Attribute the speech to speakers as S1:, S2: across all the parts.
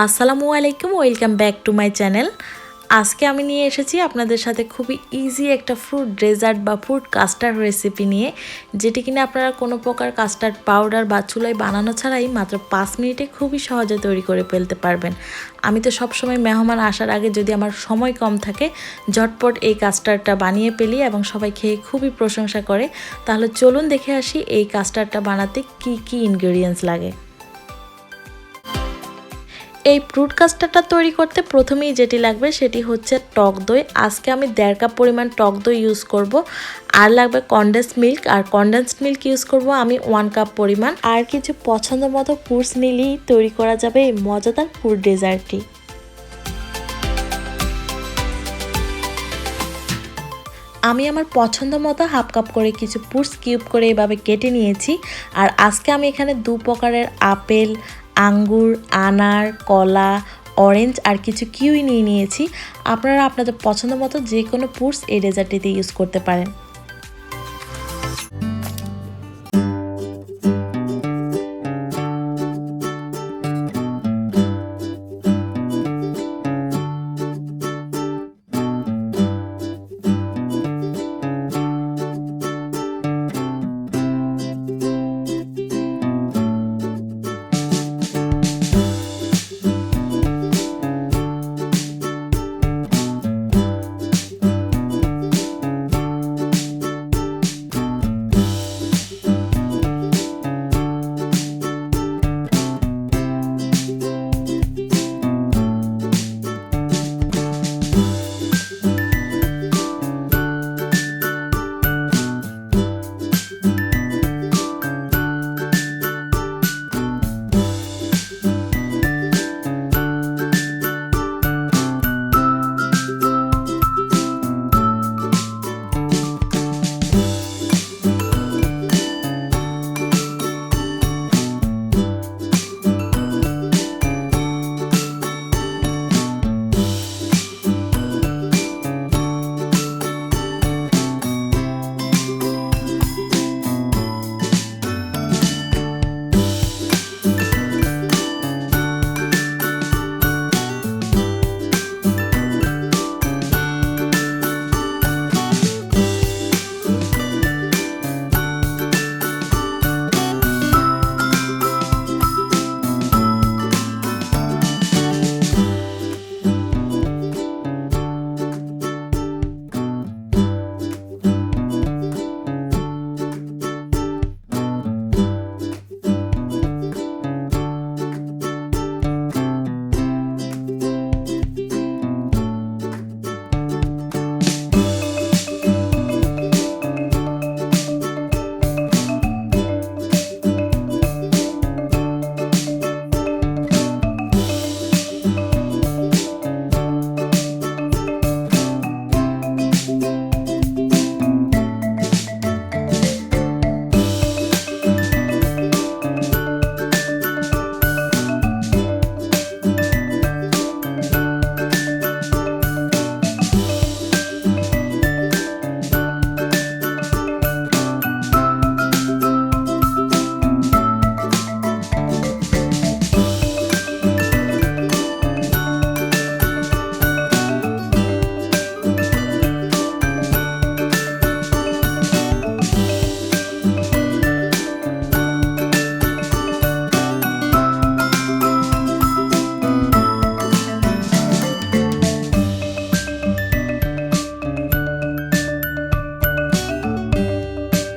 S1: আসসালামু আলাইকুম, welcome back to my channel. আজকে আমি নিয়ে এসেছি আপনাদের সাথে খুবই ইজি একটা ফ্রুট ডেজার্ট বা ফ্রুট কাস্টার্ড রেসিপি নিয়ে, যেটি কিনা আপনারা কোনো প্রকার কাস্টার্ড পাউডার বা চুলায় বানানো ছাড়াই মাত্র 5 মিনিটে খুবই সহজে তৈরি করে ফেলতে পারবেন। আমি তো সবসময় মেহমান আসার আগে যদি আমার সময় কম থাকে ঝটপট এই কাস্টার্ডটা বানিয়ে ফেলি এবং সবাই খেয়ে খুবই প্রশংসা করে। তাহলে চলুন দেখে আসি এই কাস্টার্ডটা বানাতে কি কি ইনগ্রেডিয়েন্টস লাগে। এই ফ্রুট কাস্টার্ডটা তৈরি করতে প্রথমেই যেটি লাগবে সেটি হচ্ছে টক দই। আজকে আমি 1.5 কাপ পরিমাণ টক দই ইউজ করব। আর লাগবে কনডেন্সড মিল্ক, আর কনডেন্সড মিল্ক ইউজ করব আমি 1 কাপ পরিমাণ। আর কিছু পছন্দ মতো ফ্রুটস নিলেই তৈরি করা যাবে এই মজাদার ফ্রুট ডেজার্টটি। আমি আমার পছন্দ মতো হাফ কাপ করে কিছু ফ্রুটস কিউব করে এভাবে কেটে নিয়েছি। আর আজকে আমি এখানে 2 প্রকারের আপেল, আঙ্গুর, আনার, কলা, অরেঞ্জ আর কিছু কিউই নিয়েছি। আপনারা আপনাদের পছন্দ মতো যে কোনো ফ্রুটস এই ডেজার্টটিতে ইউজ করতে পারেন।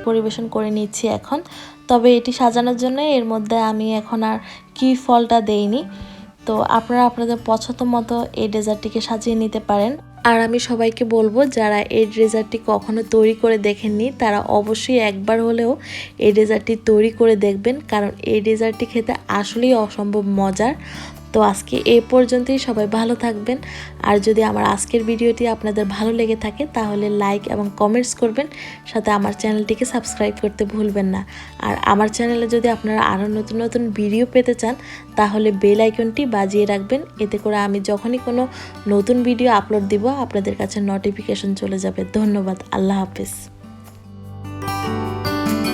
S1: পরিবেশন করে নিচ্ছি এখন। তবে এটি সাজানোর জন্য এর মধ্যে আমি এখন আর কিউই ফলটা দেইনি। তো আপনারা আপনাদের পছন্দ মতো এই ডেজার্টটিকে সাজিয়ে নিতে পারেন। আর আমি সবাইকে বলবো যারা এই ডেজার্টটি কখনো তৈরি করে দেখেননি তারা অবশ্যই একবার হলেও এই ডেজার্টটি তৈরি করে দেখবেন, কারণ এই ডেজার্টটি খেতে আসলেই অসম্ভব মজার। তো আজকে এই পর্যন্তই, সবাই ভালো থাকবেন। আর যদি আমার আজকের ভিডিওটি আপনাদের ভালো লেগে থাকে তাহলে লাইক এবং কমেন্টস করবেন, সাথে আমার চ্যানেলটিকে সাবস্ক্রাইব করতে ভুলবেন না। আর আমার চ্যানেলে যদি আপনারা আরও নতুন নতুন ভিডিও পেতে চান তাহলে বেল আইকনটি বাজিয়ে রাখবেন, এতে করে আমি যখনই কোনো নতুন ভিডিও আপলোড দিব আপনাদের কাছে নোটিফিকেশন চলে যাবে। ধন্যবাদ, আল্লাহ হাফেজ।